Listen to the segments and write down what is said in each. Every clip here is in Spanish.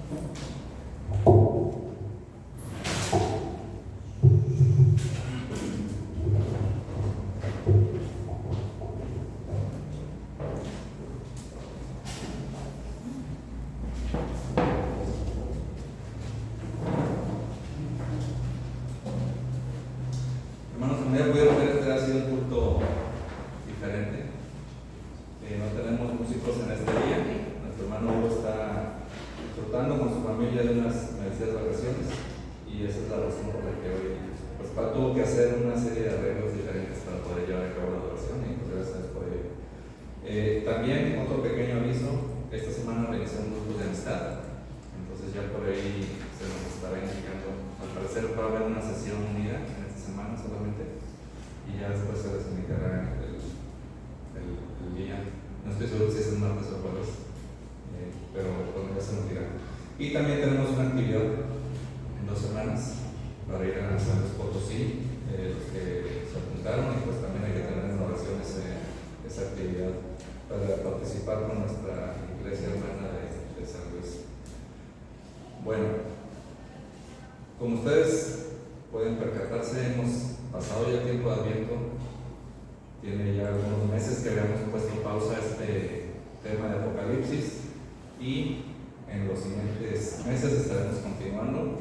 Hermanos, como ya pudieron ver, este ha sido un culto diferente. No tenemos músicos en este día. Nuestro hermano Hugo está disfrutando con su familia de unas merecidas vacaciones, y esa es la razón por la que hoy pues tuvo que hacer una serie de arreglos diferentes para poder llevar a cabo la adoración, y pues gracias por ello. También otro pequeño aviso: esta semana realicé un grupo de amistad, entonces ya por ahí se nos estará indicando. Al parecer va a haber una sesión unida en esta semana solamente, y ya después se les indicará el día. No estoy seguro si es el martes o jueves, pero bueno, ya se nos dirá. Y también tenemos una actividad en 2 semanas para ir a San Luis Potosí, los que se apuntaron, y pues también hay que tener en oración esa actividad para participar con nuestra iglesia hermana de San Luis. Bueno, como ustedes pueden percatarse, hemos pasado ya tiempo de Adviento. Tiene ya algunos meses que habíamos puesto pausa a este tema de Apocalipsis, y en los siguientes meses estaremos continuando.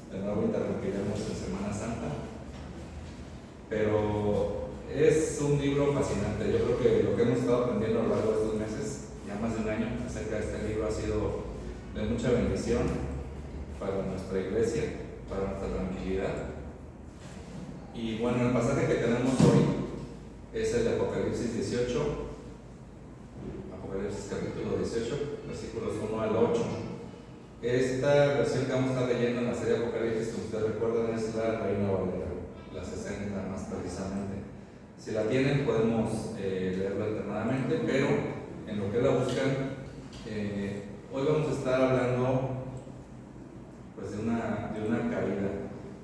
De nuevo interrumpiremos en Semana Santa, pero es un libro fascinante. Yo creo que lo que hemos estado aprendiendo a lo largo de estos meses, ya más de un año, acerca de este libro ha sido de mucha bendición para nuestra iglesia, para nuestra tranquilidad. Y bueno, el pasaje que tenemos hoy es el de Apocalipsis 18, Apocalipsis capítulo 18, versículos 1 al 8. Esta versión que vamos a estar leyendo en la serie Apocalipsis, como ustedes recuerdan, es la Reina Valera, la 60 más precisamente. Si la tienen, podemos leerla alternadamente, pero en lo que la buscan, hoy vamos a estar hablando pues de una caída.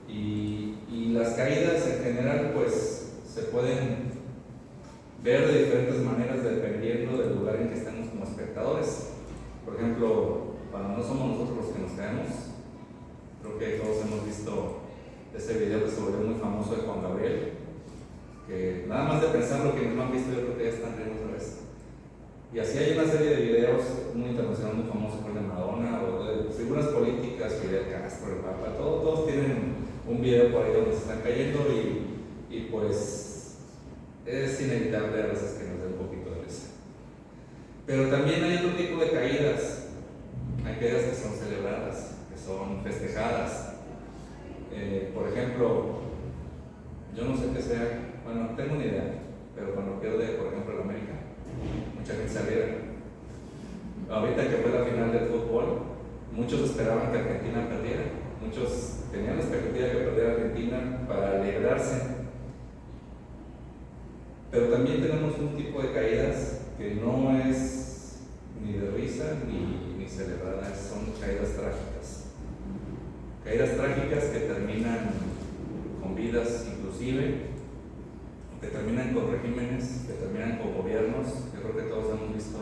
Y las caídas en general pues se pueden ver de diferentes maneras dependiendo del lugar en que estemos como espectadores. Por ejemplo, cuando no somos nosotros los que nos caemos, creo que todos hemos visto ese video que se volvió muy famoso de Juan Gabriel, que nada más de pensarlo, quienes no han visto, yo creo que ya están riendo otra vez. Y así hay una serie de videos muy internacionales, muy famosos, por el de Madonna, o de figuras políticas, Fidel Castro, el Papa, todos tienen un video por ahí donde se están cayendo, y pues es inevitable a veces que nos dé un poquito de risa. Pero también hay otro tipo de caídas. Hay caídas que son celebradas, que son festejadas. Por ejemplo, yo no sé qué sea, bueno, no tengo ni idea, pero cuando pierde, por ejemplo, el América, mucha gente se alegra. Ahorita que fue la final del fútbol, muchos esperaban que Argentina perdiera. Muchos tenían la expectativa de que perdiera Argentina para alegrarse. Pero también tenemos un tipo de caídas que no es ni de risa ni celebradas, son caídas trágicas. Caídas trágicas que terminan con vidas inclusive, que terminan con regímenes, que terminan con gobiernos. Yo creo que todos hemos visto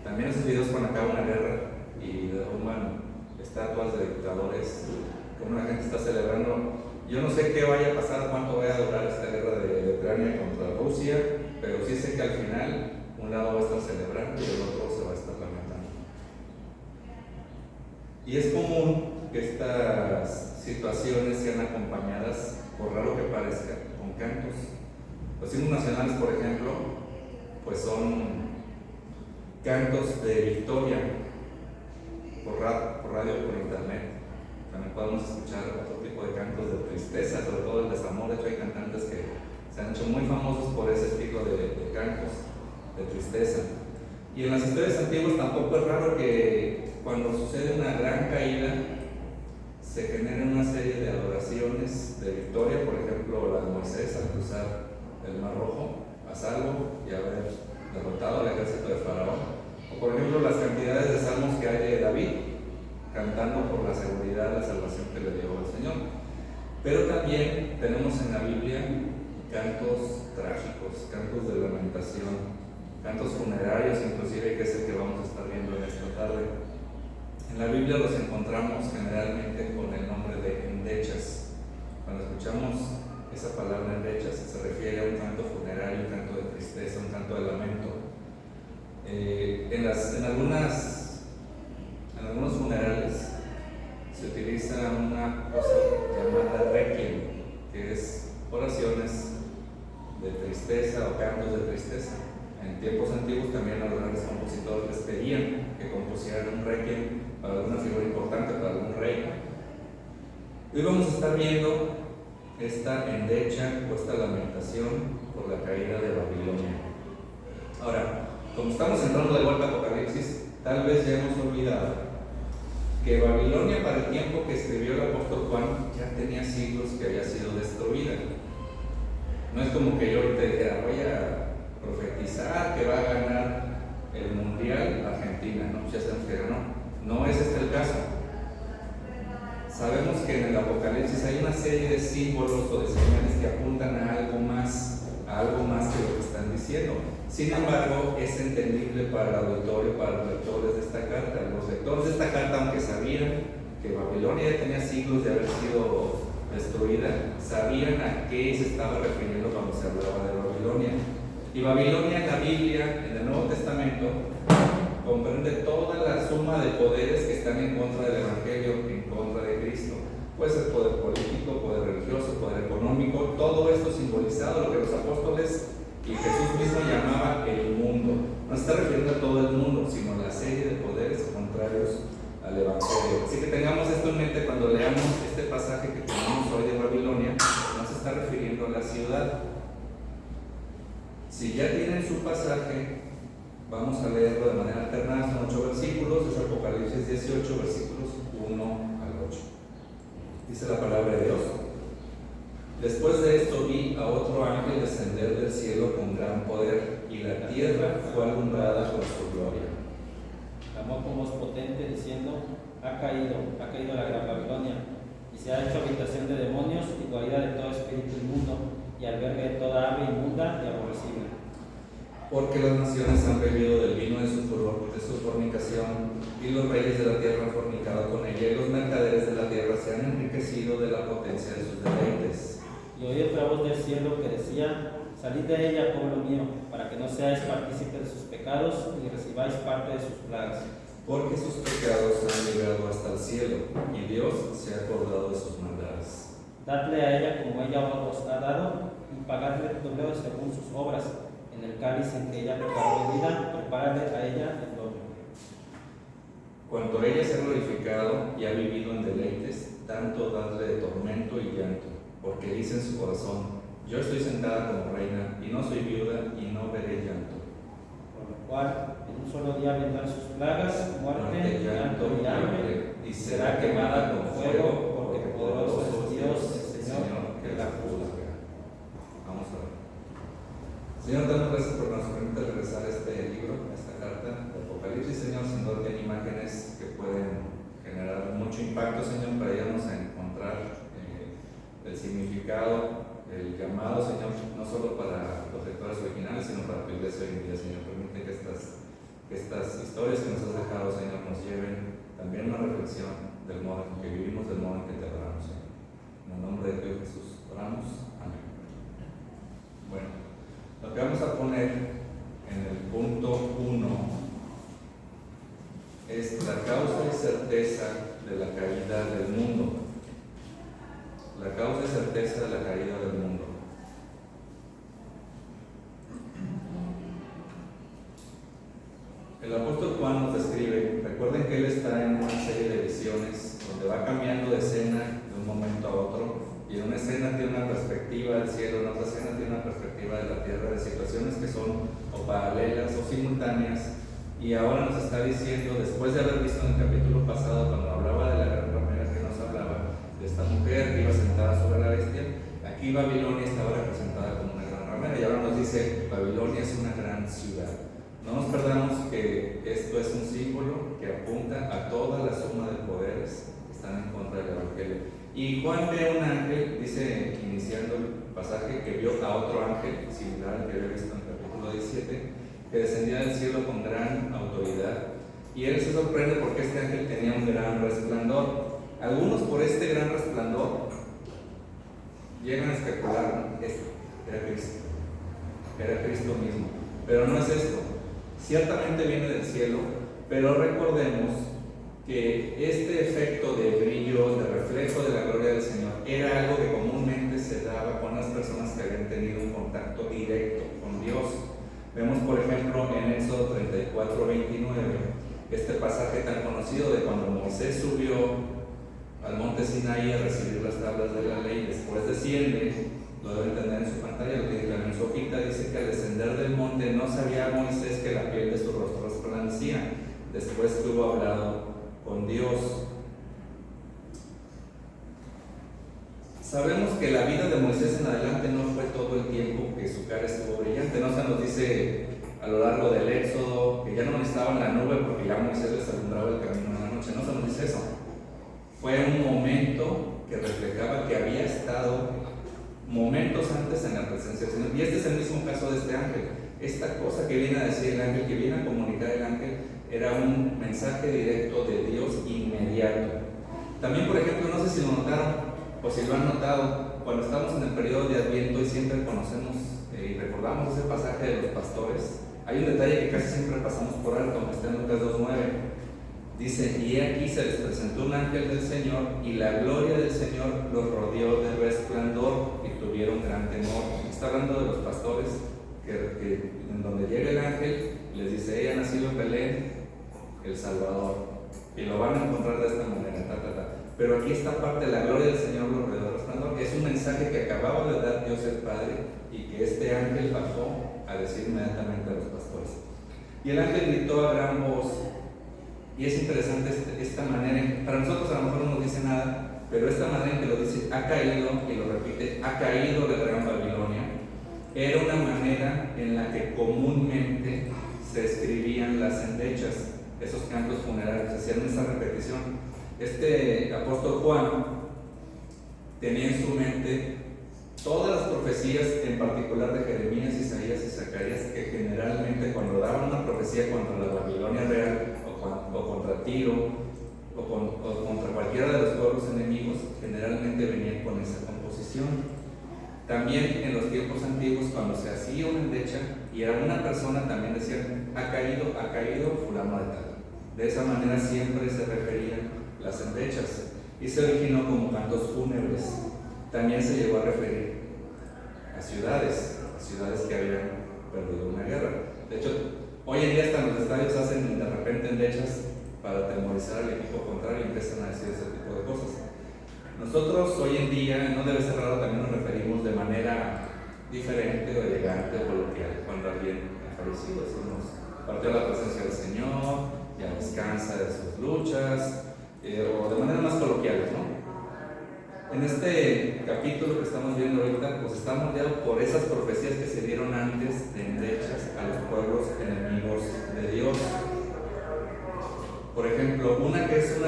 también esos videos cuando acaba una guerra y derrumban estatuas de dictadores, como la gente está celebrando. Yo no sé qué vaya a pasar, cuánto vaya a durar esta guerra de Ucrania contra Rusia, pero sí sé que al final un lado va a estar celebrando y el otro se va a estar lamentando. Y es común que estas situaciones sean acompañadas, por raro que parezca, con cantos. Los himnos nacionales, por ejemplo, pues son cantos de victoria por radio, por internet. También podemos escuchar otro tipo de cantos de tristeza, sobre todo el desamor. De hecho, hay cantantes que se han hecho muy famosos por ese tipo de cantos de tristeza. Y en las historias antiguas tampoco es raro que cuando sucede una gran caída se generen una serie de adoraciones de victoria. Por ejemplo, la de Moisés al cruzar el Mar Rojo a salvo y haber derrotado al ejército de Faraón. O por ejemplo, las cantidades de salmos que hay de David cantando por la seguridad, la salvación que le dio el Señor. Pero también tenemos en la Biblia cantos trágicos, cantos de lamentación, cantos funerarios inclusive, que es el que vamos a estar viendo en esta tarde. Biblia los encontramos generalmente con el nombre de endechas. Cuando escuchamos esa palabra endechas, se refiere a un canto funerario, un canto de tristeza, un canto de lamento. En algunos funerales se utiliza una cosa llamada requiem, que es oraciones de tristeza o cantos de tristeza. En tiempos antiguos también a los grandes compositores les pedían que compusieran un requiem para alguna figura importante, para algún rey. Hoy vamos a estar viendo esta endecha o esta lamentación por la caída de Babilonia. Ahora, como estamos entrando de vuelta a Apocalipsis, tal vez ya hemos olvidado que Babilonia, para el tiempo que escribió el apóstol Juan, ya tenía siglos que había sido destruida. No es como que yo ahorita dijera, voy a profetizar que va a ganar el mundial Argentina, ¿no? Ya sabemos que ganó. No es este el caso. Sabemos que en el Apocalipsis hay una serie de símbolos o de señales que apuntan a algo más que lo que están diciendo. Sin embargo, es entendible para el auditorio, para los lectores de esta carta. Los lectores de esta carta, aunque sabían que Babilonia ya tenía siglos de haber sido destruida, sabían a qué se estaba refiriendo cuando se hablaba de Babilonia. Y Babilonia en la Biblia, en el Nuevo Testamento, comprende toda la suma de poderes que están en contra del Evangelio, en contra de Cristo. Puede ser poder político, poder religioso, poder económico, todo esto simbolizado, lo que los apóstoles y Jesús mismo llamaba el mundo. No se está refiriendo a todo el mundo, sino a la serie de poderes contrarios al Evangelio. Así que tengamos esto en mente cuando leamos este pasaje que tenemos hoy de Babilonia. No se está refiriendo a la ciudad. Si ya tienen su pasaje, vamos a leerlo de manera alternada. Son 8 versículos, es Apocalipsis 18, versículos 1 al 8. Dice la palabra de Dios: después de esto vi a otro ángel descender del cielo con gran poder, y la tierra fue alumbrada con su gloria. Clamó con voz potente diciendo: ha caído la gran Babilonia, y se ha hecho habitación de demonios y guarida de todo espíritu inmundo, y albergue de toda ave inmunda y aborrecible. Porque las naciones han bebido del vino de su furor, de su fornicación, y los reyes de la tierra han fornicado con ella, y los mercaderes de la tierra se han enriquecido de la potencia de sus deleites. Y oí otra voz del cielo que decía: salid de ella, pueblo mío, para que no seáis partícipes de sus pecados, ni recibáis parte de sus plagas. Porque sus pecados han llegado hasta el cielo, y Dios se ha acordado de sus maldades. Dadle a ella como ella os ha dado, y pagadle doble según sus obras. En el cáliz en que ella preparó bebida, prepárale a ella el doble. Cuando ella se ha glorificado y ha vivido en deleites, tanto dadle de tormento y llanto, porque dice en su corazón: yo estoy sentada como reina, y no soy viuda, y no veré llanto. Por lo cual, en un solo día vendrán sus plagas, muerte, llanto y hambre, y será quemada con fuego, porque poderoso es Dios, el Señor, que la juzga. Vamos a ver. Señor, damos gracias por nos permite regresar a este libro, a esta carta de Apocalipsis. Señor, sin duda tiene imágenes que pueden generar mucho impacto, Señor, para ayudarnos a encontrar el significado, el llamado, Señor, no solo para los lectores originales, sino para tu iglesia hoy en día. Señor, permite que estas historias que nos has dejado, Señor, nos lleven también a una reflexión del modo en que vivimos, del modo en que te adoramos, Señor. En el nombre de Dios Jesús oramos. Amén. Bueno, lo que vamos a poner en el punto 1 es la causa y certeza de la caída del mundo. La causa y certeza de la caída del mundo. El apóstol Juan nos describe, recuerden que él está en una serie de visiones donde va cambiando de escena de un momento a otro, y en una escena tiene una perspectiva del cielo, en otra escena tiene una perspectiva de la tierra, de situaciones que son o paralelas o simultáneas. Y ahora nos está diciendo, después de haber visto en el capítulo pasado, cuando hablaba de la gran ramera, que nos hablaba de esta mujer que iba sentada sobre la bestia, aquí Babilonia estaba representada como una gran ramera, y ahora nos dice: Babilonia es una gran ciudad. No nos perdamos que esto es un símbolo que apunta a toda la suma de poderes que están en contra del Evangelio. Y Juan ve un ángel, dice, iniciando el pasaje, que vio a otro ángel similar al que había visto en el capítulo 17, que descendía del cielo con gran autoridad, y él se sorprende porque este ángel tenía un gran resplandor. Algunos por este gran resplandor llegan a especular, ¿no? Era Cristo mismo, pero no es esto. Ciertamente viene del cielo, pero recordemos que este efecto de brillo, de reflejo de la gloria del Señor, era algo que comúnmente se daba con las personas que habían tenido un contacto directo con Dios. Vemos, por ejemplo, en Éxodo 34:29, este pasaje tan conocido de cuando Moisés subió al monte Sinaí a recibir las tablas de la ley, después desciende, lo deben tener en su pantalla, lo tienen también en su hojita, dice que al descender del monte no sabía Moisés que la piel de su rostro resplandecía, después que hubo hablado con Dios. Sabemos que la vida de Moisés en adelante no fue todo el tiempo que su cara estuvo brillante, no se nos dice a lo largo del Éxodo que ya no necesitaban la nube porque ya Moisés les alumbraba el camino en la noche, no se nos dice eso. Fue un momento que reflejaba que había estado momentos antes en la presencia del Señor, y este es el mismo caso de este ángel. Esta cosa que viene a decir el ángel, que viene a comunicar el ángel, era un mensaje directo de Dios inmediato. También, por ejemplo, no sé si lo notaron o si lo han notado, cuando estamos en el periodo de Adviento y siempre conocemos y recordamos ese pasaje de los pastores, hay un detalle que casi siempre pasamos por alto, que está en Lucas 2:9. Dice, y aquí se les presentó un ángel del Señor, y la gloria del Señor los rodeó de resplandor, y tuvieron gran temor. Está hablando de los pastores, que en donde llega el ángel, les dice, ha nacido en Belén el Salvador, y lo van a encontrar de esta manera, Pero aquí esta parte, la gloria del Señor los rodeó de resplandor, es un mensaje que acababa de dar Dios el Padre, y que este ángel bajó a decir inmediatamente a los pastores. Y el ángel gritó a gran voz. Y es interesante esta manera, para nosotros a lo mejor no nos dice nada, pero esta manera en que lo dice, ha caído, y lo repite, ha caído la gran Babilonia, era una manera en la que comúnmente se escribían las endechas, esos cantos funerarios, hacían esa repetición. Este apóstol Juan tenía en su mente todas las profecías, en particular de Jeremías, Isaías y Zacarías, que generalmente cuando daban una profecía contra la Babilonia real, o contra Tiro, o contra cualquiera de los pueblos enemigos, generalmente venían con esa composición. También en los tiempos antiguos, cuando se hacía una endecha y era una persona, también decían, ha caído fulano de tal. De esa manera siempre se referían las endechas, y se originó como cantos fúnebres. También se llegó a referir a ciudades que habían perdido una guerra. De hecho, hoy en día hasta en los estadios hacen de repente endechas para atemorizar al equipo contrario y empiezan a decir ese tipo de cosas. Nosotros hoy en día, no debe ser raro, también nos referimos de manera diferente o elegante o coloquial cuando alguien ha fallecido. Decimos, partió a la presencia del Señor, ya descansa de sus luchas, o de manera más coloquial, ¿no? En este capítulo que estamos viendo ahorita, pues está moldeado por esas profecías que se dieron antes de endechas a los pueblos enemigos de Dios. Por ejemplo, una que es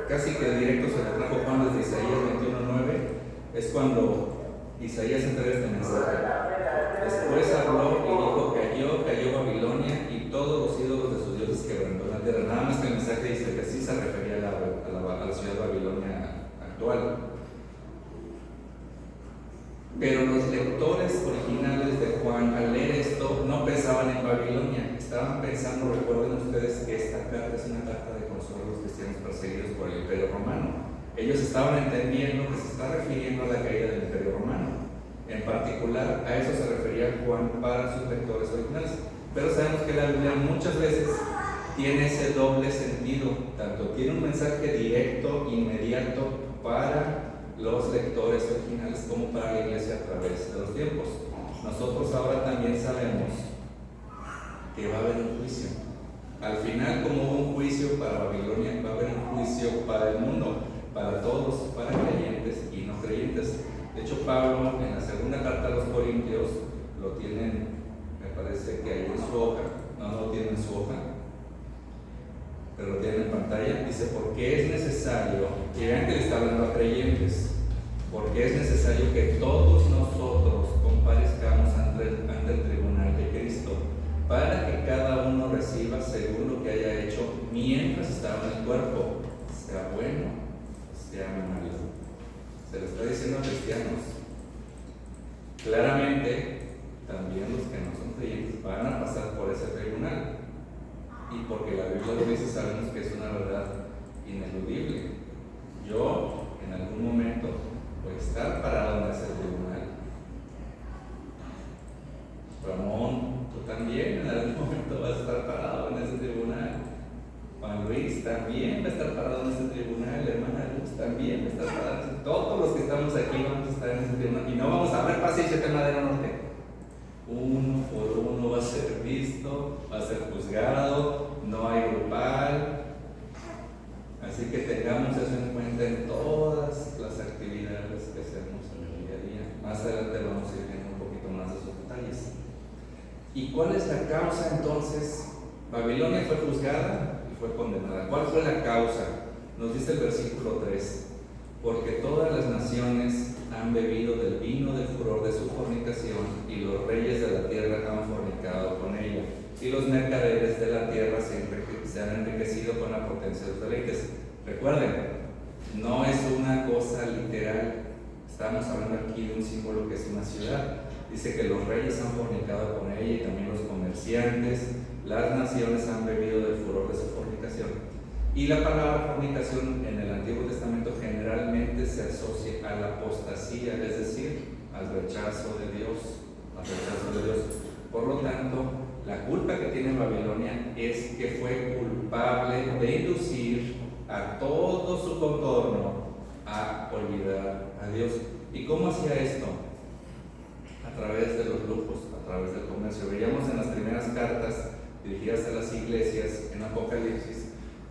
casi que directo se la trajo Juan desde Isaías 21:9, es cuando Isaías entrega este mensaje. Después habló y dijo, cayó Babilonia y todos los ídolos de sus dioses quebrantó la tierra. Nada más que el mensaje dice que sí se refería a la ciudad de Babilonia actual. Pero los lectores originales de Juan, al leer esto, no pensaban en Babilonia, estaban pensando, recuerden ustedes que esta carta es una carta de consuelo a los cristianos perseguidos por el Imperio Romano. Ellos estaban entendiendo que se está refiriendo a la caída del Imperio Romano. En particular, a eso se refería Juan para sus lectores originales. Pero sabemos que la Biblia muchas veces tiene ese doble sentido, tanto tiene un mensaje directo, inmediato, para los lectores originales como para la iglesia a través de los tiempos. Nosotros ahora también sabemos que va a haber un juicio. Al final, como hubo un juicio para Babilonia, va a haber un juicio para el mundo, para todos, para creyentes y no creyentes. De hecho, Pablo en la segunda carta a los Corintios, lo tienen, me parece que ahí en su hoja, no lo tienen en su hoja, pero lo tienen en pantalla, dice, porque es necesario, y vean que le está hablando a creyentes, porque es necesario que todos nosotros comparezcamos ante el tribunal de Cristo, para que cada uno reciba según lo que haya hecho mientras estaba en el cuerpo, sea bueno o sea malo. Se lo está diciendo a cristianos. Claramente, también los que no son creyentes van a pasar por ese tribunal. Y porque la Biblia lo dice, sabemos que es una verdad ineludible. Yo, en algún momento, voy a estar parado en ese tribunal. Ramón, tú también en algún momento vas a estar parado en ese tribunal. Juan Luis también va a estar parado en ese tribunal. Hermana Luz también va a estar parado. Todos los que estamos aquí vamos a estar en ese tribunal. Y no vamos a ver paciencia en Madero Norte. Uno por uno va a ser visto, va a ser juzgado, no hay grupal. Así que tengamos eso en cuenta en todas las actividades que hacemos en el día a día. Más adelante vamos a ir viendo un poquito más de esos detalles. ¿Y cuál es la causa entonces? Babilonia fue juzgada y fue condenada. ¿Cuál fue la causa? Nos dice el versículo 3: porque todas las naciones han bebido del vino del furor de su fornicación, y los reyes de la tierra han fornicado con ella, y los mercaderes de la tierra se han enriquecido con la potencia de los deleites. Recuerden, no es una cosa literal, estamos hablando aquí de un símbolo que es una ciudad. Dice que los reyes han fornicado con ella, y también los comerciantes. Las naciones han bebido del furor de su fornicación. Y la palabra fornicación en el Antiguo Testamento generalmente se asocia a la apostasía, es decir, al rechazo de Dios, Por lo tanto, la culpa que tiene Babilonia es que fue culpable de inducir a todo su contorno a olvidar a Dios. ¿Y cómo hacía esto? A través de los lujos, a través del comercio. Veíamos en las primeras cartas dirigidas a las iglesias en Apocalipsis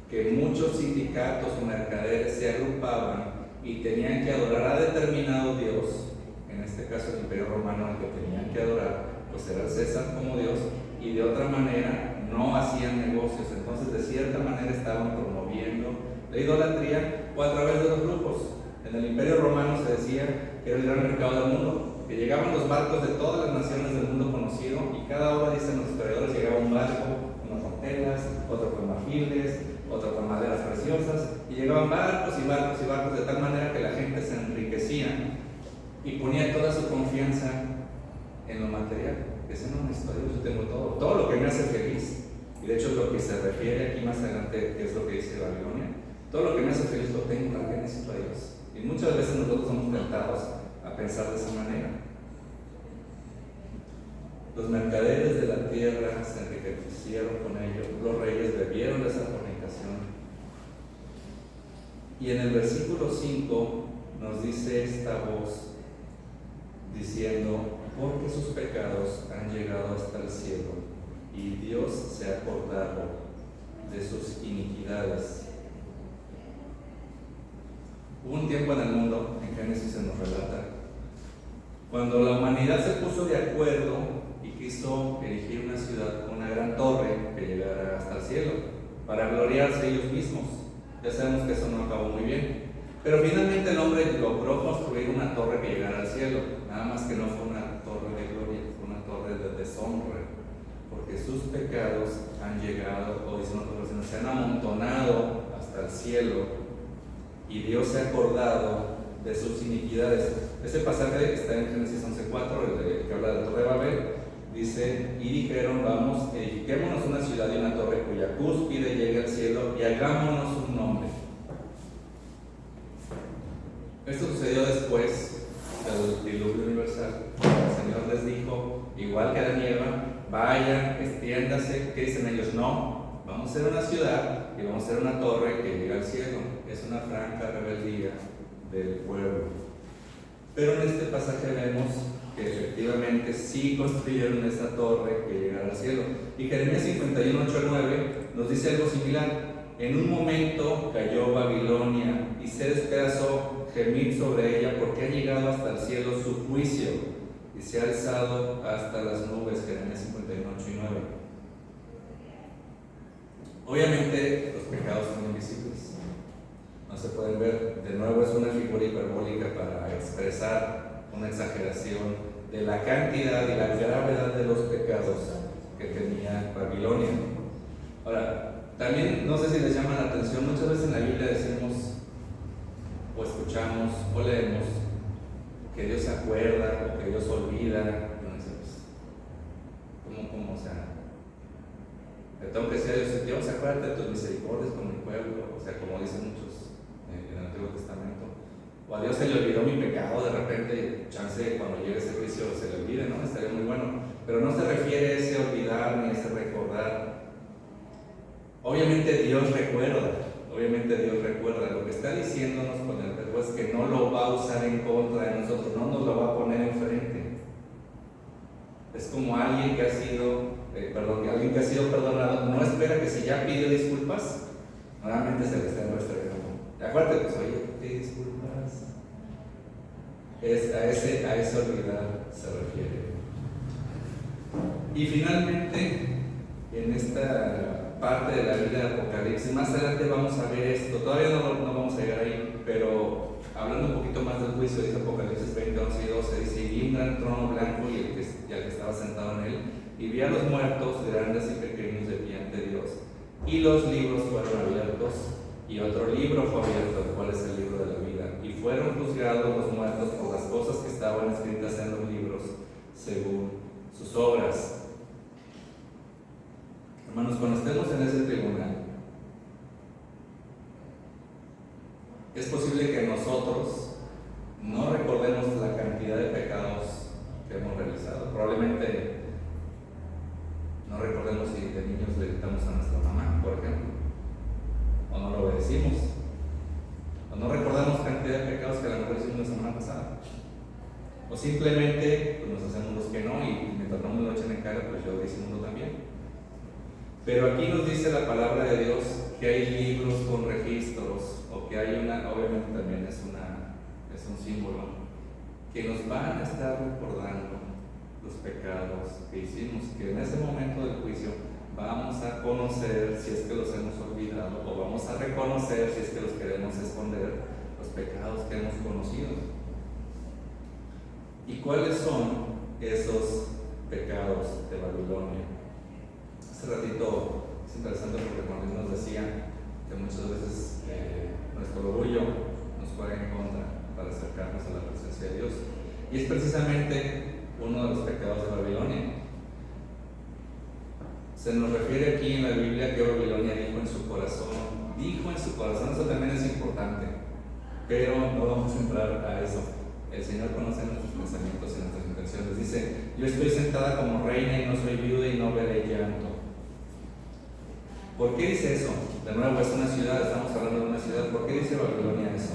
que muchos sindicatos o mercaderes se agrupaban y tenían que adorar a determinado Dios. En este caso el Imperio Romano, el que tenían que adorar pues era el César como Dios, y de otra manera no hacían negocios. Entonces de cierta manera estaban promoviendo la idolatría o a través de los lujos. En el Imperio Romano se decía que era el gran mercado del mundo, que llegaban los barcos de todas las naciones del mundo conocido, y cada hora, dicen los historiadores, llegaba un barco, unas con telas, otro con marfiles, otro con maderas preciosas, y llegaban barcos y barcos y barcos, de tal manera que la gente se enriquecía y ponía toda su confianza en lo material. Decían, no, yo tengo todo lo que me hace feliz. Y de hecho es lo que se refiere aquí más adelante, que es lo que dice Babilonia. Todo lo que me hace feliz lo tengo, ¿para qué necesito a Dios? Y muchas veces nosotros somos tentados a pensar de esa manera. Los mercaderes de la tierra se enriquecieron con ello, los reyes bebieron de esa fornicación. Y en el versículo 5 nos dice esta voz diciendo: porque sus pecados han llegado hasta el cielo, y Dios se ha acordado de sus iniquidades. Hubo un tiempo en el mundo, en Génesis se nos relata, cuando la humanidad se puso de acuerdo y quiso erigir una ciudad con una gran torre que llegara hasta el cielo, para gloriarse ellos mismos. Ya sabemos que eso no acabó muy bien, pero finalmente el hombre logró construir una torre que llegara al cielo, nada más que no fue una torre de gloria, fue una torre de deshonra, porque sus pecados han llegado, o dicen otras versiones, se han amontonado hasta el cielo, y Dios se ha acordado de sus iniquidades. Ese pasaje que está en Génesis 11:4, el que habla de la torre de Babel, dice: y dijeron, vamos, edifiquémonos una ciudad y una torre cuya cúspide llegue al cielo, y hagámonos un nombre. Esto sucedió después del diluvio universal. El Señor les dijo, igual que a Adán y Eva, vayan, extiéndase. ¿Qué dicen ellos? No, vamos a hacer una ciudad y vamos a hacer una torre que llega al cielo. Es una franca rebeldía del pueblo. Pero en este pasaje vemos que efectivamente sí construyeron esa torre que llegara al cielo. Y Jeremías 51:8-9 nos dice algo similar. En un momento cayó Babilonia y se despedazó, gemid sobre ella, porque ha llegado hasta el cielo su juicio y se ha alzado hasta las nubes. Jeremías 51:8-9. Obviamente los pecados son invisibles, no se pueden ver. De nuevo es una figura hiperbólica para expresar una exageración de la cantidad y la gravedad de los pecados que tenía Babilonia. Ahora, también no sé si les llama la atención, muchas veces en la Biblia decimos, o escuchamos, o leemos, que Dios se acuerda, o que Dios olvida. Entonces, ¿cómo? O sea, le tengo que decir a Dios, Dios, acuérdate de tus misericordias con mi pueblo, o sea, como dicen muchos en el Antiguo Testamento. O a Dios se le olvidó mi pecado de repente, chance cuando llegue ese juicio se le olvide, ¿no? Estaría muy bueno. Pero no se refiere a ese olvidar ni a ese recordar. Obviamente Dios recuerda. Lo que está diciéndonos con el verbo es que no lo va a usar en contra de nosotros, no nos lo va a poner enfrente. Es como alguien que ha sido perdonado, no espera que si ya pidió disculpas, nuevamente se le está restregando. Acuérdate, pues, oye, pide disculpas. A ese olvidar se refiere. Y finalmente, en esta parte de la Biblia de Apocalipsis, más adelante vamos a ver esto, todavía no vamos a llegar ahí, pero hablando un poquito más del juicio, dice Apocalipsis 20, 11 y 12, dice: y vi un gran trono blanco y al que estaba sentado en él, y vi a los muertos, grandes y pequeños, de pie ante Dios, y los libros fueron abiertos, y otro libro fue abierto, el cual es el libro de la vida, y fueron juzgados los muertos por las cosas que estaban escritas en los libros, según sus obras. Hermanos, cuando estemos en ese tribunal, es posible que nosotros no recordemos la cantidad de pecados que hemos realizado. Probablemente no recordemos si de niños le gritamos a nuestra mamá, por ejemplo, o no lo obedecimos, o no recordamos cantidad de pecados que a lo mejor hicimos la semana pasada, o simplemente pues, nos hacemos los que no, y mientras no me lo echen en cara, pues yo disimulo también. Pero aquí nos dice la palabra de Dios que hay libros con registros, o que hay obviamente también es un símbolo, que nos van a estar recordando los pecados que hicimos, que en ese momento del juicio vamos a conocer si es que los hemos olvidado, o vamos a reconocer si es que los queremos esconder, los pecados que hemos conocido. ¿Y cuáles son esos pecados de Babilonia? Hace ratito es interesante porque cuando Dios nos decía que muchas veces nuestro orgullo nos juega en contra para acercarnos a la presencia de Dios, y es precisamente uno de los pecados de Babilonia. Se nos refiere aquí en la Biblia que Babilonia dijo en su corazón, eso también es importante, pero no vamos a entrar a eso. El Señor conoce nuestros pensamientos y nuestras intenciones. Dice: yo estoy sentada como reina y no soy viuda y no veré llanto. ¿Por qué dice eso? De nuevo, es una ciudad, estamos hablando de una ciudad. ¿Por qué dice Babilonia eso?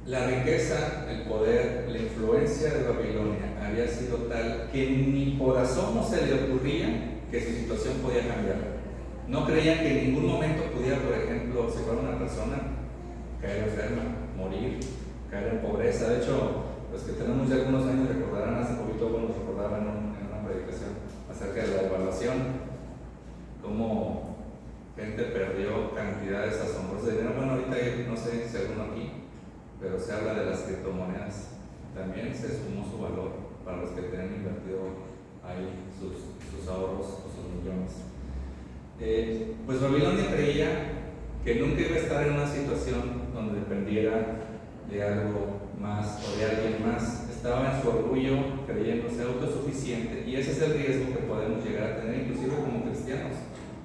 La riqueza, el poder, la influencia de Babilonia había sido tal que ni por asomo se le ocurría que su situación podía cambiar. No creían que en ningún momento pudiera, por ejemplo, si fuera una persona, caer enferma, morir, caer en pobreza. De hecho, los que tenemos ya algunos años recordarán, hace poquito nos recordaban en una predicación acerca de la evaluación, cómo gente perdió cantidades asombrosas de dinero. Bueno, ahorita no sé si alguno aquí, pero se habla de las criptomonedas. También se sumó su valor para los que tenían invertido ahí sus ahorros o sus millones. Pues Babilonia creía que nunca iba a estar en una situación donde dependiera de algo más o de alguien más. Estaba en su orgullo, creyéndose autosuficiente, y ese es el riesgo que podemos llegar a tener, inclusive como cristianos,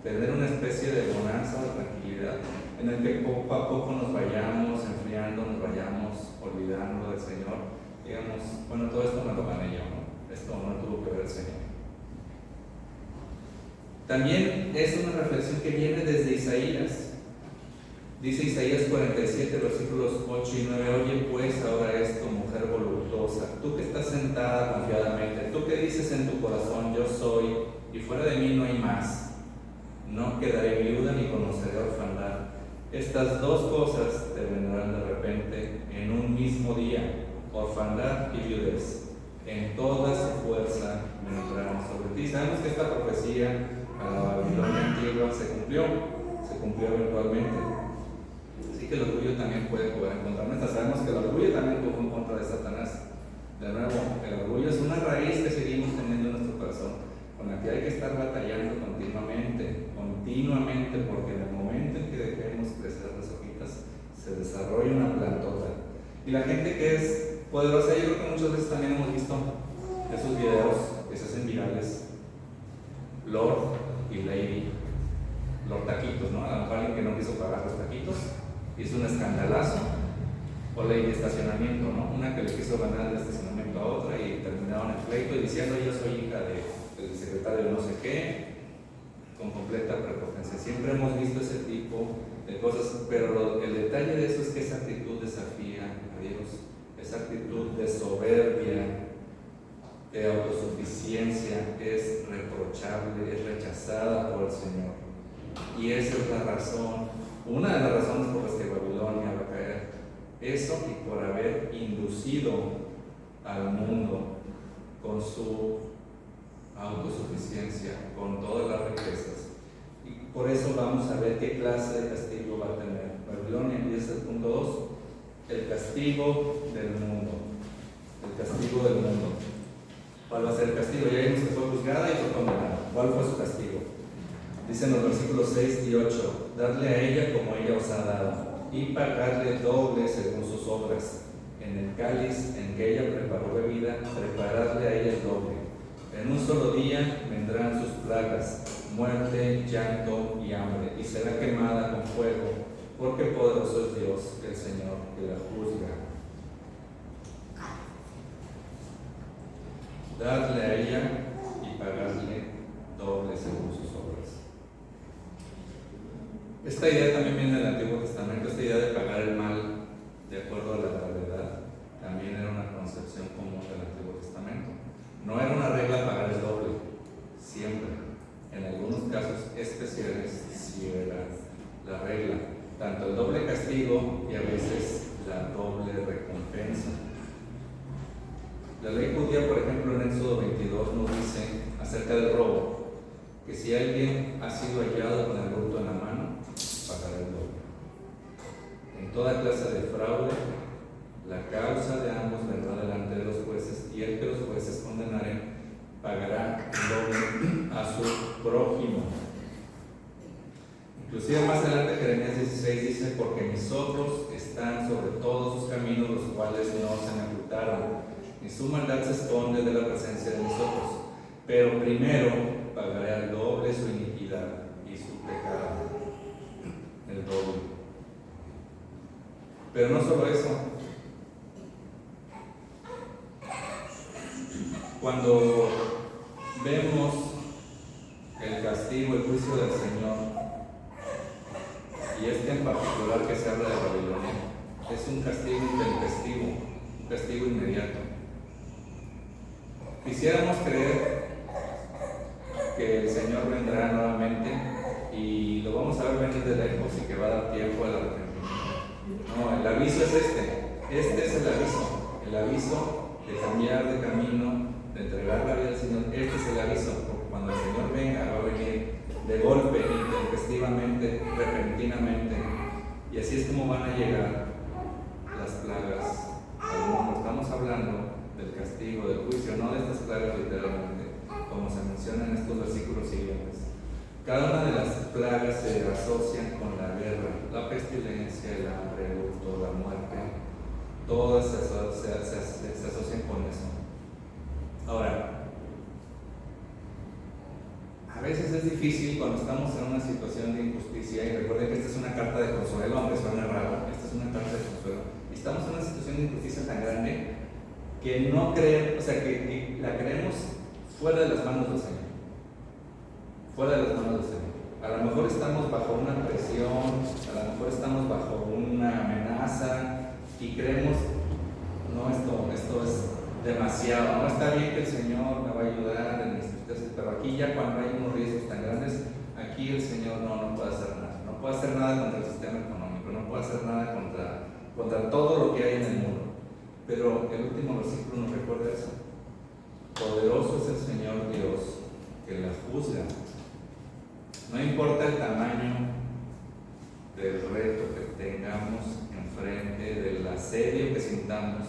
tener una especie de bonanza o tranquilidad en el que poco a poco nos vayamos enfriando, nos vayamos olvidando del Señor. Digamos, bueno, todo esto me lo gané yo, ¿no? Esto no tuvo que ver el Señor. También es una reflexión que viene desde Isaías. Dice Isaías 47, versículos 8 y 9: oye pues ahora esto, mujer voluptuosa, tú que estás sentada confiadamente, tú que dices en tu corazón: yo soy, y fuera de mí no hay más. No quedaré viuda ni conoceré orfandad. Estas dos cosas te vendrán de repente en un mismo día: orfandad y viudez. En toda su fuerza vendrán sobre ti. Sabemos que esta profecía a la Babilonia antigua se cumplió eventualmente. Así que el orgullo también puede jugar en contra nuestra. Sabemos que el orgullo también jugó en contra de Satanás. De nuevo, el orgullo es una raíz que seguimos teniendo en nuestro corazón, con la que hay que estar batallando continuamente, porque en el momento en que dejemos crecer las hojitas, se desarrolla una plantota. Y la gente que es poderosa, yo creo que muchas veces también hemos visto esos videos que se hacen virales, Lord y Lady, los taquitos, ¿no? A lo mejor alguien que no quiso pagar los taquitos, hizo un escandalazo, o Lady estacionamiento, ¿no? Una que le quiso ganar el estacionamiento a otra y terminaron el pleito y diciendo yo soy hija del secretario de no sé qué, con completa prepotencia. Siempre hemos visto ese tipo de cosas, pero el detalle de eso es que esa actitud desafía a Dios, esa actitud de soberbia, de autosuficiencia, es reprochable, es rechazada por el Señor. Y esa es la razón, una de las razones por las que Babilonia va a caer. Eso y por haber inducido al mundo con su autosuficiencia, con todas las riquezas. Y por eso vamos a ver qué clase de castigo va a tener Babilonia. Y ese es el punto 2, el castigo del mundo. El castigo del mundo. ¿Cuál va a ser el castigo? Ya vimos que fue juzgada y fue condenada. ¿Cuál fue su castigo? Dicen los versículos 6 y 8, darle a ella como ella os ha dado, y pagarle doble según sus obras. En el cáliz en que ella preparó bebida, prepararle a ella el doble. En un solo día vendrán sus plagas, muerte, llanto y hambre, y será quemada con fuego, porque poderoso es Dios, el Señor, que la juzga. Darle a ella y pagarle doble según sus obras. Esta idea también viene del Antiguo Testamento, esta idea de pagar el mal de acuerdo a la gravedad, también era una concepción común del Antiguo Testamento. No era una regla pagar el doble, siempre. En algunos casos especiales sí era la regla, tanto el doble castigo y a veces la doble recompensa. La ley judía, por ejemplo, en Éxodo 22 nos dice acerca del robo, que si alguien ha sido hallado con el hurto en la mano, pagará el doble. En toda clase de fraude, la causa de ambos vendrá delante de los jueces, y el que los jueces condenaren pagará doble a su prójimo. Inclusive más adelante Jeremías 16 dice, porque mis ojos están sobre todos sus caminos, los cuales no se me ocultaron, y su maldad se esconde de la presencia de mis ojos. Pero primero pagaré al doble su iniquidad y su pecado, el doble. Pero no solo eso. Cuando vemos el castigo, el juicio del Señor, y este en particular que se habla de Babilonia, es un castigo intempestivo, un castigo inmediato. Quisiéramos creer que el Señor vendrá nuevamente y lo vamos a ver venir de lejos y que va a dar tiempo al arrepentimiento. No, el aviso es este es el aviso de cambiar de camino, de entregar la vida al Señor. Este es el aviso, porque cuando el Señor venga va a venir de golpe, intempestivamente, repentinamente, y así es como van a llegar las plagas al mundo. Estamos hablando del castigo, del juicio, no de estas plagas literalmente, como se menciona en estos versículos siguientes. Cada una de las plagas se asocian con la guerra, la pestilencia, el hambre, el hurto, la muerte, todas se asocian con eso. Ahora, a veces es difícil cuando estamos en una situación de injusticia, y recuerden que esta es una carta de consuelo, aunque suene raro, esta es una carta de consuelo, y estamos en una situación de injusticia tan grande que no creemos, o sea, que la creemos fuera de las manos del Señor. Fuera de las manos del Señor. A lo mejor estamos bajo una presión, a lo mejor estamos bajo una amenaza y creemos, no, esto es demasiado, no está bien que el Señor me va a ayudar en mis tristezas, pero aquí ya cuando hay unos riesgos tan grandes, aquí el Señor no puede hacer nada. No puede hacer nada contra el sistema económico, no puede hacer nada contra todo lo que hay en el mundo. Pero el último versículo nos recuerda eso. Poderoso es el Señor Dios que las juzga. No importa el tamaño del reto que tengamos enfrente, del asedio que sintamos,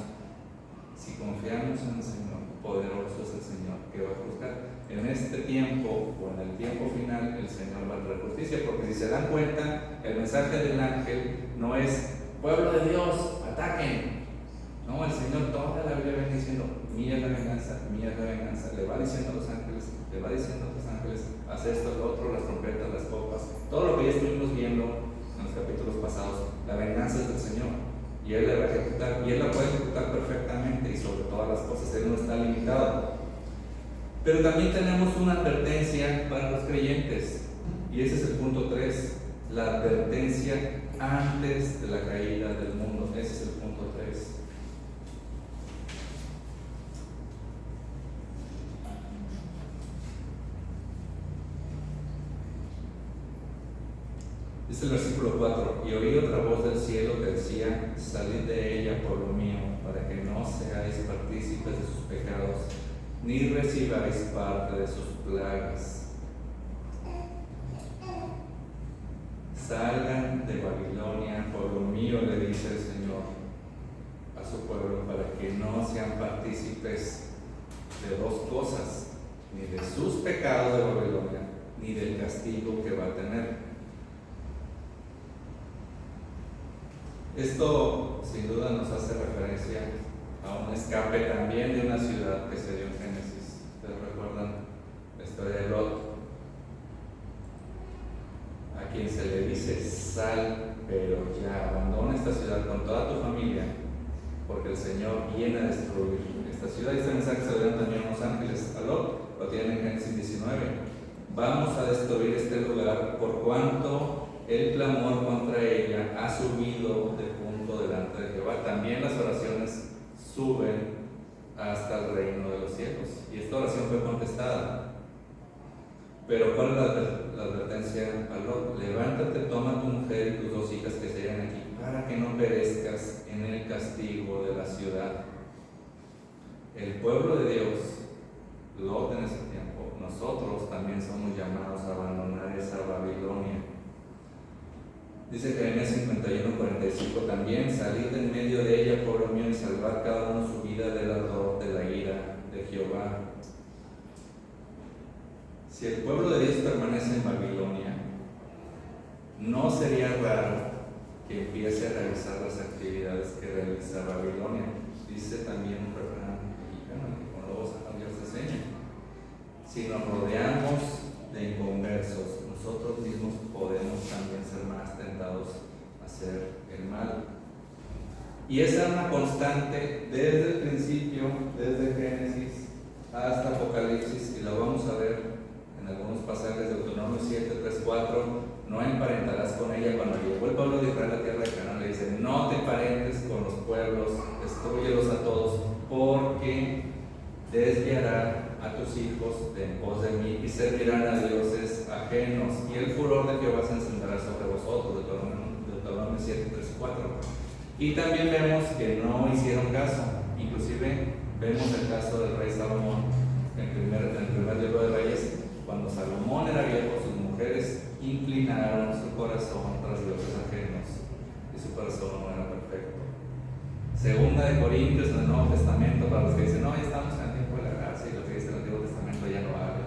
Si confiamos en el Señor, poderoso es el Señor que va a juzgar. En este tiempo o en el tiempo final, el Señor va a traer justicia, porque si se dan cuenta, el mensaje del ángel no es: pueblo de Dios, ataquen. No, el Señor toda la Biblia viene diciendo: mía es la venganza, mía es la venganza. Le va diciendo a los ángeles, haz esto, lo otro, las trompetas, las copas, todo lo que ya estuvimos viendo en los capítulos pasados. La venganza es del Señor y Él la va a ejecutar, y Él la puede ejecutar perfectamente y sobre todas las cosas. Él no está limitado. Pero también tenemos una advertencia para los creyentes, y ese es el punto 3, la advertencia antes de la caída del mundo. Ese es el punto 3. Dice el versículo 4: y oí otra voz del cielo que decía: salid de ella, pueblo mío, para que no seáis partícipes de sus pecados, ni recibáis parte de sus plagas. Salgan de Babilonia, pueblo mío, le dice el Señor a su pueblo, para que no sean partícipes de dos cosas: ni de sus pecados de Babilonia, ni del castigo que va a tener. Esto sin duda nos hace referencia a un escape también de una ciudad que se dio en Génesis. ¿Ustedes recuerdan la historia de Lot? A quien se le dice: sal, pero ya abandona esta ciudad con toda tu familia, porque el Señor viene a destruir esta ciudad. Y este mensaje se lo dieron también a los ángeles a Lot, lo tienen en Génesis 19. Vamos a destruir este lugar por cuanto el clamor contra ella ha subido de punto delante de Jehová. También las oraciones suben hasta el reino de los cielos, y esta oración fue contestada. Pero ¿cuál es la advertencia a Lot? Levántate, toma tu mujer y tus 2 hijas que se hallan aquí, para que no perezcas en el castigo de la ciudad. El pueblo de Dios, Lot en ese tiempo, nosotros también somos llamados a abandonar esa Babilonia. Dice Jeremías 51:45 también: salid en medio de ella, pueblo mío, y salvad cada uno su vida del ardor de la ira de Jehová. Si el pueblo de Dios permanece en Babilonia, no sería raro que empiece a realizar las actividades que realiza Babilonia. Dice también un refrán mexicano que con lobos Dios se enseña: si nos rodeamos de inconversos, nosotros mismos podemos también ser más tentados a hacer el mal. Y esa es una constante desde el principio, desde Génesis hasta Apocalipsis, y lo vamos a ver en algunos pasajes de Deuteronomio 7, 3, 4. No emparentarás con ella. Cuando llegó el pueblo de Israel a la tierra de Canaán, le dice: no te emparentes con los pueblos, destrúyelos a todos, porque desviará a tus hijos de en pos de mí y servirán a dioses ajenos, y el furor de Jehová se encenderá sobre vosotros. Deuteronomio 7, 3, 4. Y también vemos que no hicieron caso. Inclusive vemos el caso del rey Salomón en el primer libro de Reyes. Cuando Salomón era viejo, sus mujeres inclinaron su corazón tras dioses ajenos, y su corazón no era perfecto. Segunda de Corintios, en el Nuevo Testamento, para los que dicen: no, ya estamos en el tiempo de la gracia, y lo que dice el Antiguo Testamento ya no vale.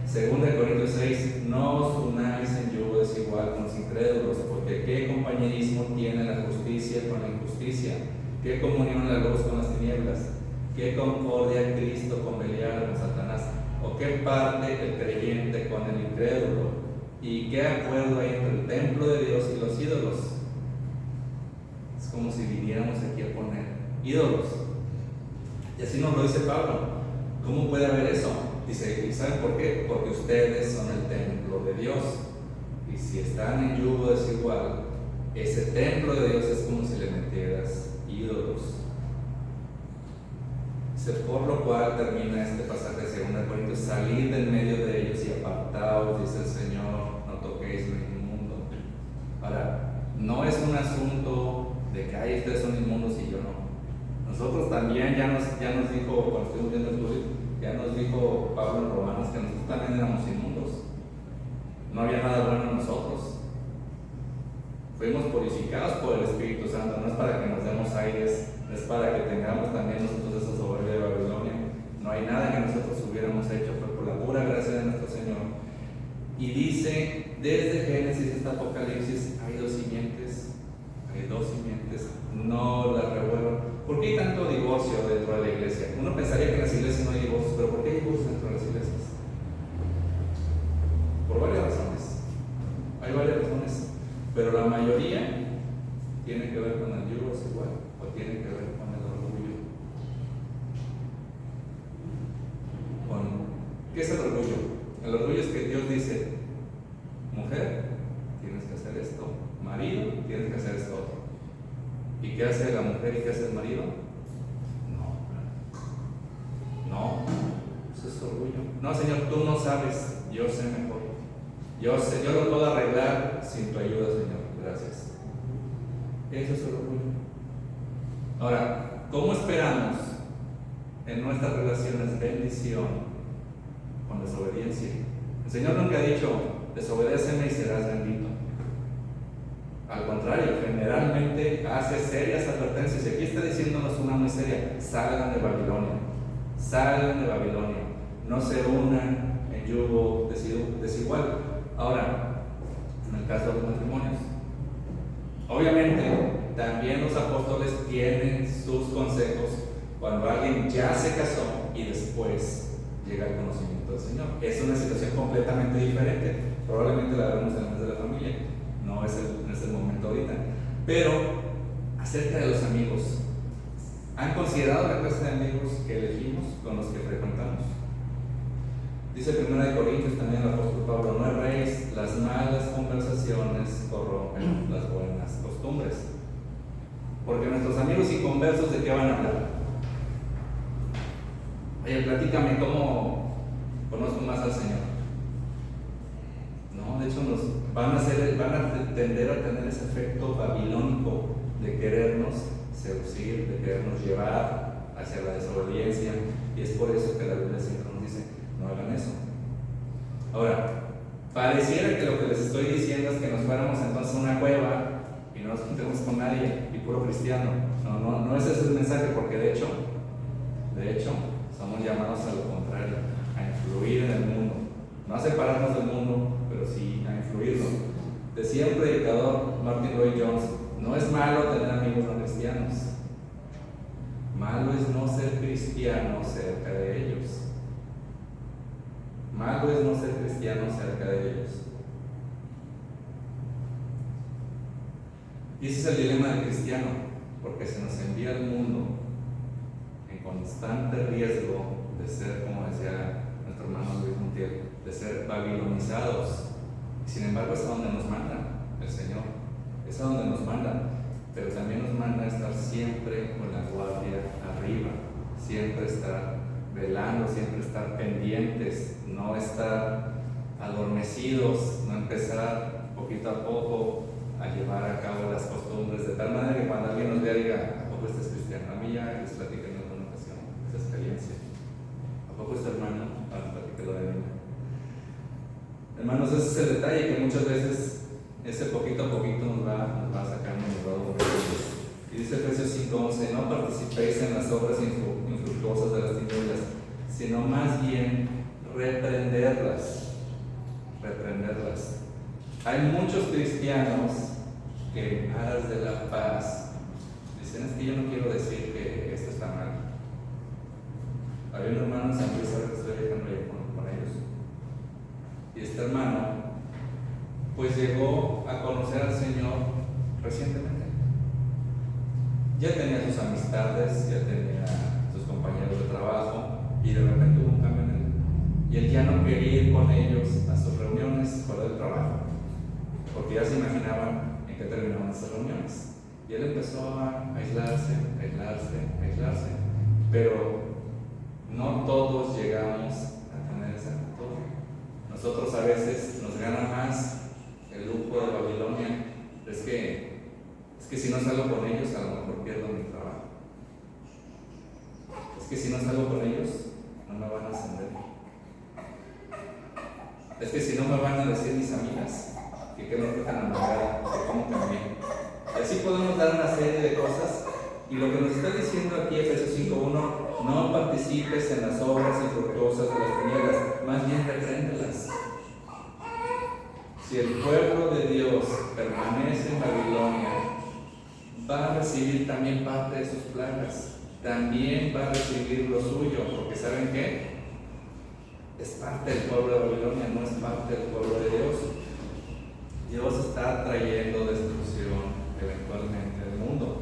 Segunda de Corintios 6: no os unáis en yugo desigual con los incrédulos, porque qué compañerismo tiene la justicia con la injusticia, qué comunión la luz con las tinieblas, qué concordia Cristo con Belial, con Satanás, o qué parte el creyente con el incrédulo, y qué acuerdo hay entre el templo de Dios y los ídolos. Es como si viniéramos aquí a poner ídolos, y así nos lo dice Pablo. ¿Cómo puede haber eso? Dice: ¿y saben por qué? Porque ustedes son el templo de Dios, y si están en yugo desigual, ese templo de Dios es como si le metieras ídolos. Dice: por lo cual termina este pasaje de 2 Corintios: salid en medio de ellos y apartaos, dice el Señor, no toquéis lo inmundo. Ahora, no es un asunto de que hay ustedes son inmundos y yo no. Nosotros también ya nos dijo, cuando estuvimos viendo el estudio, ya nos dijo Pablo en Romanos que nosotros también éramos inmundos. No había nada bueno en nosotros. Fuimos purificados por el Espíritu Santo. No es para que nos demos aires es para que tengamos también nosotros esa soberbia de Babilonia. No hay nada que nosotros hubiéramos hecho, fue por la pura gracia de nuestro Señor. Y dice, desde Génesis hasta Apocalipsis, hay dos simientes, no las revuelvan. ¿Por qué hay tanto divorcio dentro de la iglesia? Uno pensaría que en las iglesias no hay divorcios, pero ¿por qué hay divorcios dentro de las iglesias? Por varias razones. Hay varias razones, pero la mayoría tiene que ver con el yugo desigual o tiene que ver con el orgullo. ¿Qué es el orgullo? El orgullo es que Dios dice, mujer, tienes que hacer esto, marido, tienes que hacer esto otro. ¿Y qué hace la mujer y qué hace el marido? No, eso es orgullo. No, Señor, tú no sabes, yo sé mejor. Yo sé, yo lo puedo arreglar sin tu ayuda, Señor, gracias. Eso es el orgullo. Ahora, ¿cómo esperamos en nuestras relaciones bendición con desobediencia? El Señor nunca ha dicho, desobedéceme y serás bendito. Al contrario, generalmente hace serias advertencias. Y aquí está diciéndonos una muy seria: salgan de Babilonia, salgan de Babilonia, no se unan en yugo desigual. Ahora, en el caso de los matrimonios, obviamente también los apóstoles tienen sus consejos cuando alguien ya se casó y después llega al conocimiento del Señor. Es una situación completamente diferente. Probablemente la veremos en el mes de la familia. No es el momento ahorita. Pero acerca de los amigos, ¿han considerado la clase de amigos que elegimos, con los que frecuentamos? Dice 1 Corintios también el apóstol Pablo: no erréis, las malas conversaciones corrompen las buenas costumbres. Porque nuestros amigos inconversos, ¿de qué van a hablar? Oye, platícame cómo conozco más al Señor. No, de hecho nos van a tender a tener ese efecto babilónico de querernos seducir, de querernos llevar hacia la desobediencia, y es por eso que la Biblia siempre nos dice, no hagan eso. Ahora, pareciera que lo que les estoy diciendo es que nos fuéramos entonces a una cueva y no nos juntemos con nadie y puro cristiano. No ese es el mensaje, porque de hecho somos llamados a lo contrario, a influir en el mundo, no a separarnos del mundo, pero sí a influirlo. Decía un predicador, Martin Lloyd-Jones, no es malo tener amigos no cristianos, malo es no ser cristiano cerca de ellos. Malo es no ser cristiano cerca de ellos. Y ese es el dilema del cristiano, porque se nos envía al mundo en constante riesgo de ser, como decía nuestro hermano Luis Montiel, de ser babilonizados. Y sin embargo es a donde nos manda el Señor, es a donde nos manda, pero también nos manda a estar siempre con la guardia arriba, siempre estar velando, siempre estar pendientes, no estar adormecidos, no empezar poquito a poco a llevar a cabo las costumbres, de tal manera que cuando alguien nos vea diga, ¿a poco este es cristiano? A mí ya les platiqué en alguna ocasión esa experiencia. ¿A poco este hermano? Platiqué lo de mí. Hermanos, ese es el detalle, que muchas veces ese poquito a poquito nos va sacando, nos va volviendo. Y dice Efesios 5:11, no participéis en las obras infructuosas de las tinieblas, sino más bien reprenderlas. Hay muchos cristianos que en aras de la paz dicen, es que yo no quiero decir que esto está mal. Había un hermano en San Luis, ahora que estoy viajando con ellos, y este hermano pues llegó a conocer al Señor recientemente. Ya tenía sus amistades, ya tenía sus compañeros de trabajo, y de repente hubo un cambio en él. Y él ya no quería ir con ellos a sus reuniones fuera del trabajo, porque ya se imaginaban en qué terminaban esas reuniones. Y él empezó a aislarse. Pero no todos llegamos a tener esa actitud. Nosotros a veces nos gana más el lujo de Babilonia. Es que si no salgo con ellos, a lo mejor pierdo mi trabajo. Es que si no salgo con ellos, no me van a ascender. Es que si no me van a decir mis amigas que qué me dejan enamorada, que cómo cambié. Y así podemos dar una serie de cosas Y lo que nos está diciendo aquí Efesios 5:1, no participes en las obras infructuosas de las tinieblas, más bien repréndelas. Si el pueblo de Dios permanece en Babilonia, va a recibir también parte de sus plagas, también va a recibir lo suyo, porque ¿saben qué? Es parte del pueblo de Babilonia, no es parte del pueblo de Dios. Dios está trayendo destrucción eventualmente al mundo,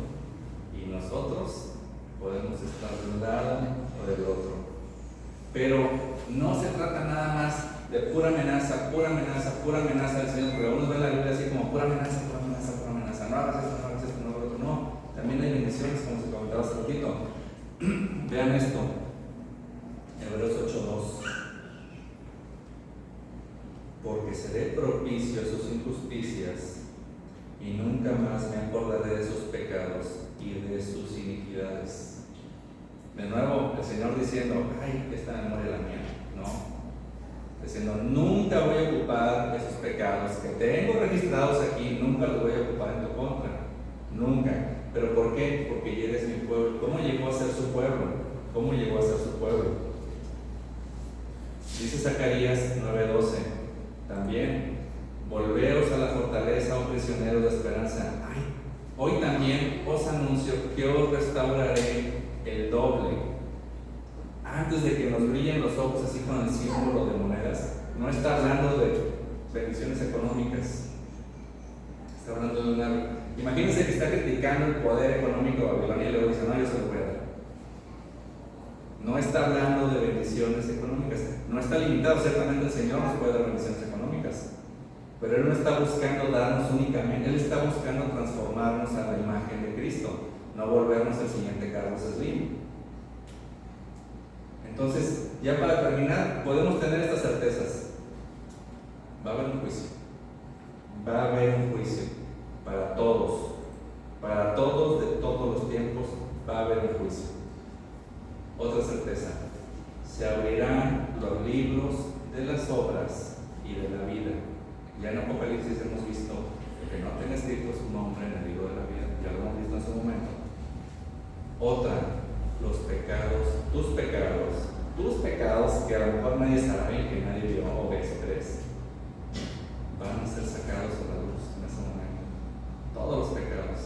y nosotros podemos estar de un lado o del otro. Pero no se trata nada más de pura amenaza, pura amenaza, pura amenaza del Señor, porque algunos ven la Biblia así como pura amenaza, pura amenaza, pura amenaza, no hagas esto, no hagas esto, no hagas esto. No, también hay bendiciones, como se comentaba hace poquito. Vean esto, Hebreos 8:2. Porque seré propicio a sus injusticias y nunca más me acordaré de sus pecados y de sus iniquidades. De nuevo, el Señor diciendo, ay, esta memoria es la mía, ¿no? Diciendo, nunca voy a ocupar esos pecados que tengo registrados aquí, nunca los voy a ocupar en tu contra, nunca. ¿Pero por qué? Porque ya eres mi pueblo. ¿Cómo llegó a ser su pueblo? ¿Cómo llegó a ser su pueblo? Dice Zacarías 9:12, también, volveos a la fortaleza, oh prisioneros de esperanza. Ay, hoy también os anuncio que os restauraré el doble. Antes de que nos brillen los ojos así con el símbolo de monedas, no está hablando de bendiciones económicas, está hablando de una... Imagínense que está criticando el poder económico de Babilonia y luego dice, no, yo se lo voy a dar. No está hablando de bendiciones económicas, no está limitado, ciertamente el Señor nos puede dar bendiciones económicas, pero Él no está buscando darnos únicamente, Él está buscando transformarnos a la imagen de Cristo, no volvernos el siguiente Carlos Slim. Entonces, ya para terminar, podemos tener estas certezas. Va a haber un juicio. Va a haber un juicio para todos de todos los tiempos, va a haber un juicio. Otra certeza, se abrirán los libros de las obras y de la vida. Ya en Apocalipsis hemos visto que no tenga escrito su nombre en el libro de la vida, ya lo hemos visto en su momento. Otra, los pecados, tus pecados que a lo mejor nadie sabe, que nadie vio o ve, van a ser sacados a la luz en ese momento. Todos los pecados.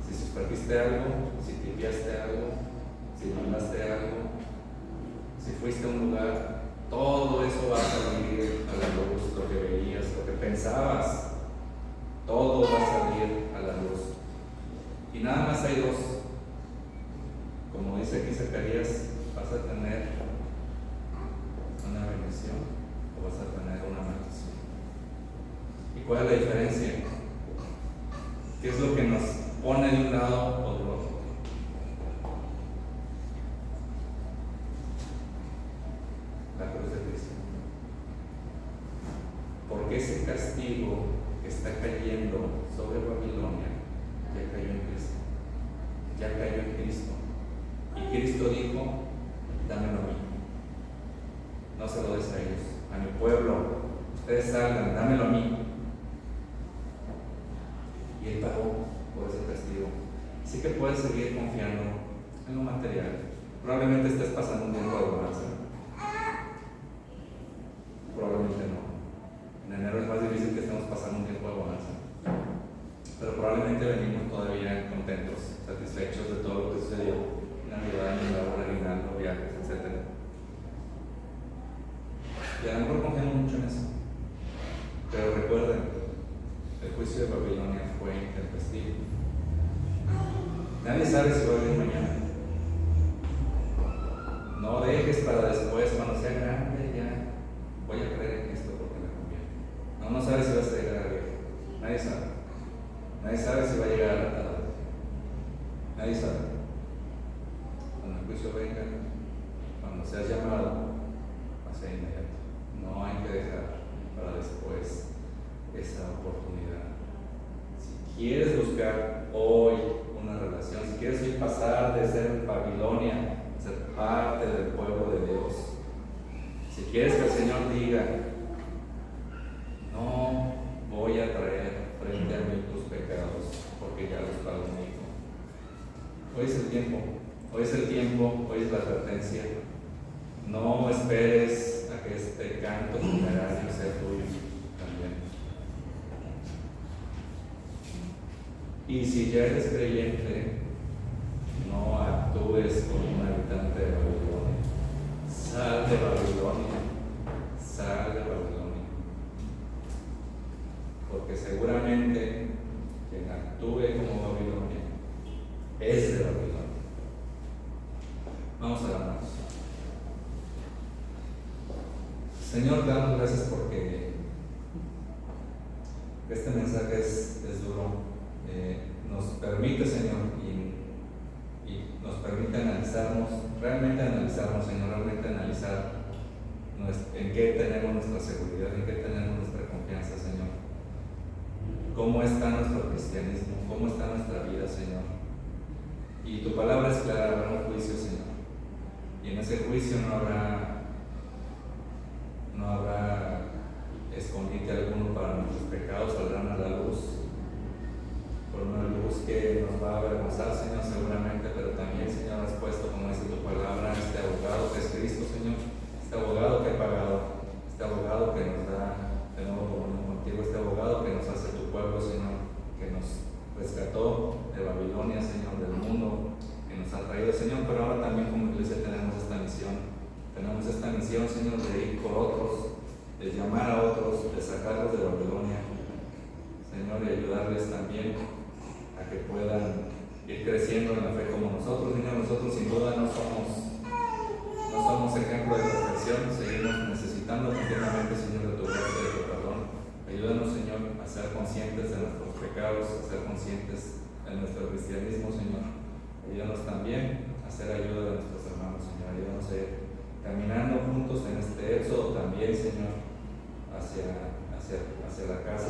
Si sustraíste algo, si tibiaste algo, si mandaste algo, si fuiste a un lugar, todo eso va a salir a la luz, lo que veías, lo que pensabas, todo va a salir a la luz. Y nada más hay dos. Como dice aquí Zacarías, vas a tener una bendición o vas a tener una maldición. ¿Y cuál es la diferencia? ¿Qué es lo que nos pone de un lado o del otro? La cruz de Cristo. Porque ese castigo que está cayendo sobre Babilonia ya cayó en Cristo. Ya cayó en Cristo. Y Cristo dijo, dámelo a mí. No se lo des a ellos, a mi pueblo. Ustedes salgan, dámelo a mí. Y Él pagó por ese castigo. Así que puedes seguir confiando en lo material. Probablemente estés pasando un tiempo de bonanza. Probablemente no. En enero es más difícil que estemos pasando un tiempo de bonanza. Pero probablemente venimos todavía contentos, satisfechos de todo lo que sucedió. Navidad, aguinaldo, viajes, etc. Y a lo mejor confiamos mucho en eso. Pero recuerden, el juicio de Babilonia fue intempestivo. Nadie sabe si va a venir mañana. No dejes para después, cuando sea grande, ya voy a creer en esto porque me conviene. No sabes si vas a llegar a viejo. Nadie sabe. Nadie sabe si va a llegar a la tarde. Nadie sabe. Cuando el juicio venga, cuando seas llamado, va a ser inmediato. No hay que dejar para después esa oportunidad. Si quieres buscar hoy una relación, si quieres hoy pasar de ser Babilonia a ser parte del pueblo de Dios, si quieres que el Señor diga, no voy a traer frente a mí tus pecados, porque ya los pagó mi Hijo. Hoy es el tiempo, hoy es el tiempo, hoy es la advertencia. No esperes a que este canto funerario sea tuyo también. Y si ya eres creyente, no actúes como un habitante de Babilonia. Sal de Babilonia, sal de Babilonia. Porque seguramente quien actúe como Babilonia es de Babilonia. Vamos a la manos. Señor, damos gracias porque este mensaje es duro. Nos permite, Señor, y nos permite analizarnos, realmente analizarnos, Señor, realmente analizar en qué tenemos nuestra seguridad, en qué tenemos nuestra confianza, Señor. Cómo está nuestro cristianismo, cómo está nuestra vida, Señor. Y tu palabra es clara, habrá un juicio, Señor. Y en ese juicio no habrá escondite alguno para nuestros pecados, saldrán a la luz. Por una luz que nos va a avergonzar, Señor, seguramente, pero también, Señor, has puesto, como dice tu palabra, este abogado que es Cristo, Señor, este abogado que ha pagado, este abogado que nos da de nuevo comunión contigo, este abogado que nos hace tu pueblo, Señor, que nos rescató de Babilonia, Señor, del mundo, que nos ha traído, Señor, pero ahora también como iglesia tenemos esta misión, Señor, de ir por otros, de llamar a otros, de sacarlos de Babilonia, Señor, y ayudarles también a que puedan ir creciendo en la fe como nosotros, Señor. Nosotros sin duda no somos ejemplo de perfección, seguimos necesitando continuamente, Señor, de tu gracia y de tu perdón. Ayúdanos, Señor, a ser conscientes de nuestros pecados, a ser conscientes de nuestro cristianismo, Señor. Ayúdanos también a ser ayuda de nuestros hermanos, Señor. Ayúdanos a ir caminando juntos en este éxodo también, Señor, hacia la casa,